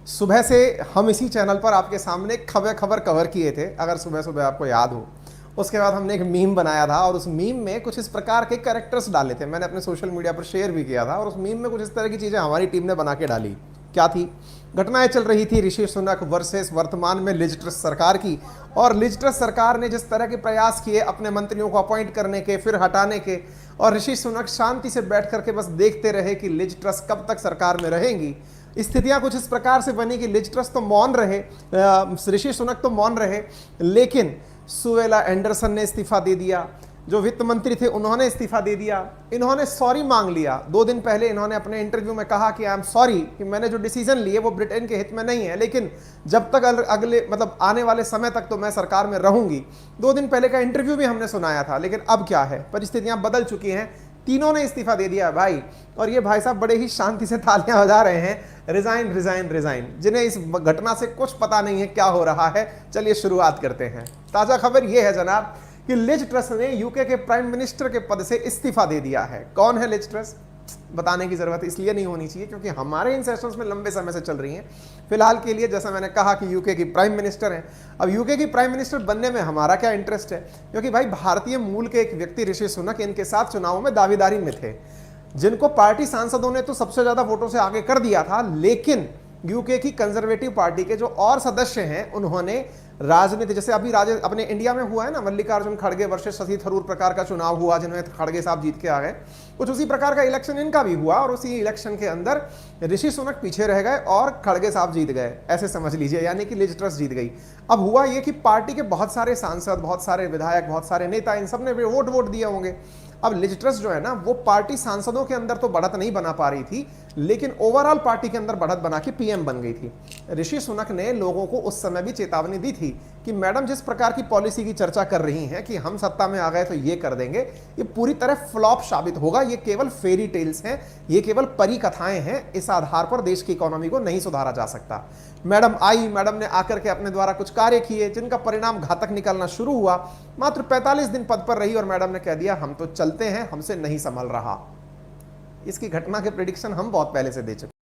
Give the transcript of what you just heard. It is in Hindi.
सुबह से हम इसी चैनल पर आपके सामने खबर कवर किए थे, अगर सुबह सुबह आपको याद हो। उसके बाद हमने एक मीम बनाया था और उस मीम में कुछ इस प्रकार के कैरेक्टर्स डाले थे, मैंने अपने सोशल मीडिया पर शेयर भी किया था। और उस मीम में कुछ इस तरह की चीज़ें हमारी टीम ने बना के डाली। क्या थी? घटनाएं चल रही थी ऋषि सुनक वर्सेस वर्तमान में लिज ट्रस सरकार की। और लिज ट्रस सरकार ने जिस तरह के प्रयास किए अपने मंत्रियों को अपॉइंट करने के, फिर हटाने के, और ऋषि सुनक शांति से बैठ करके बस देखते रहे कि लिज ट्रस कब तक सरकार में रहेंगी। स्थितियां कुछ इस प्रकार से बनी कि लिज ट्रस तो मौन रहे, ऋषि सुनक तो मौन रहे, लेकिन सुवेला एंडरसन ने इस्तीफा दे दिया। जो वित्त मंत्री थे उन्होंने इस्तीफा दे दिया। इन्होंने सॉरी मांग लिया। 2 दिन पहले इन्होंने अपने इंटरव्यू में कहा कि आई एम सॉरी कि मैंने जो डिसीजन लिए वो ब्रिटेन के हित में नहीं है, लेकिन जब तक अगले मतलब आने वाले समय तक तो मैं सरकार में रहूंगी। 2 दिन पहले का इंटरव्यू भी हमने सुनाया था। लेकिन अब क्या है, परिस्थितियां बदल चुकी हैं। तीनों ने इस्तीफा दे दिया है भाई। और ये भाई साहब बड़े ही शांति से तालियां बजा रहे हैं, रिजाइन रिजाइन रिजाइन, जिन्हें इस घटना से कुछ पता नहीं है क्या हो रहा है। चलिए शुरुआत करते हैं। ताजा खबर यह है जनाब कि लिज ट्रस ने यूके के प्राइम मिनिस्टर के पद से इस्तीफा दे दिया है। कौन है लिज ट्रस? बताने की जरूरत इसलिए नहीं होनी चाहिए क्योंकि हमारे इन सेशंस में लंबे समय से चल रही हैं। फिलहाल के लिए जैसा मैंने कहा कि यूके की प्राइम मिनिस्टर हैं। अब यूके की प्राइम मिनिस्टर बनने में हमारा क्या इंटरेस्ट है? क्योंकि भाई भारतीय मूल के एक व्यक्ति ऋषि सुनक इनके साथ चुनावों में दावेदारी में थे, जिनको पार्टी सांसदों ने तो सबसे ज्यादा वोटों से आगे कर दिया था। लेकिन यूके की कंजर्वेटिव पार्टी के जो और सदस्य हैं उन्होंने राजनीति, जैसे अभी अपने इंडिया में हुआ है ना, मल्लिकार्जुन खड़गे वर्सेस शशि थरूर प्रकार का चुनाव हुआ जिन्हें खड़गे साहब जीत के आ गए, कुछ उसी प्रकार का इलेक्शन इनका भी हुआ। और उसी इलेक्शन के अंदर ऋषि सुनक पीछे रह गए और खड़गे साहब जीत गए, ऐसे समझ लीजिए, यानी कि लिज ट्रस जीत गई। अब हुआ ये कि पार्टी के बहुत सारे सांसद, बहुत सारे विधायक, बहुत सारे नेता, इन सब ने वोट दिए होंगे। अब लिज ट्रस जो है ना, वो पार्टी सांसदों के अंदर तो बढ़त नहीं बना पा रही थी, लेकिन ओवरऑल पार्टी के अंदर बढ़त बना के पीएम बन गई थी। ऋषि सुनक ने लोगों को उस समय भी चेतावनी दी थी कि मैडम जिस प्रकार की पॉलिसी की चर्चा कर रही हैं कि हम सत्ता में आ गए तो ये कर देंगे, ये पूरी तरह फ्लॉप साबित होगा। ये केवल फेरी टेल्स हैं, ये केवल परी कथाएं हैं। इस आधार पर देश की इकोनॉमी को नहीं सुधारा जा सकता। मैडम आई, मैडम ने आकर के अपने द्वारा कुछ कार्य किए जिनका परिणाम घातक निकलना शुरू हुआ। मात्र 45 दिन पद पर रही और मैडम ने कह दिया हम तो चलते हैं, हमसे नहीं संभल रहा। इसकी घटना के प्रेडिक्शन हम बहुत पहले से दे चुके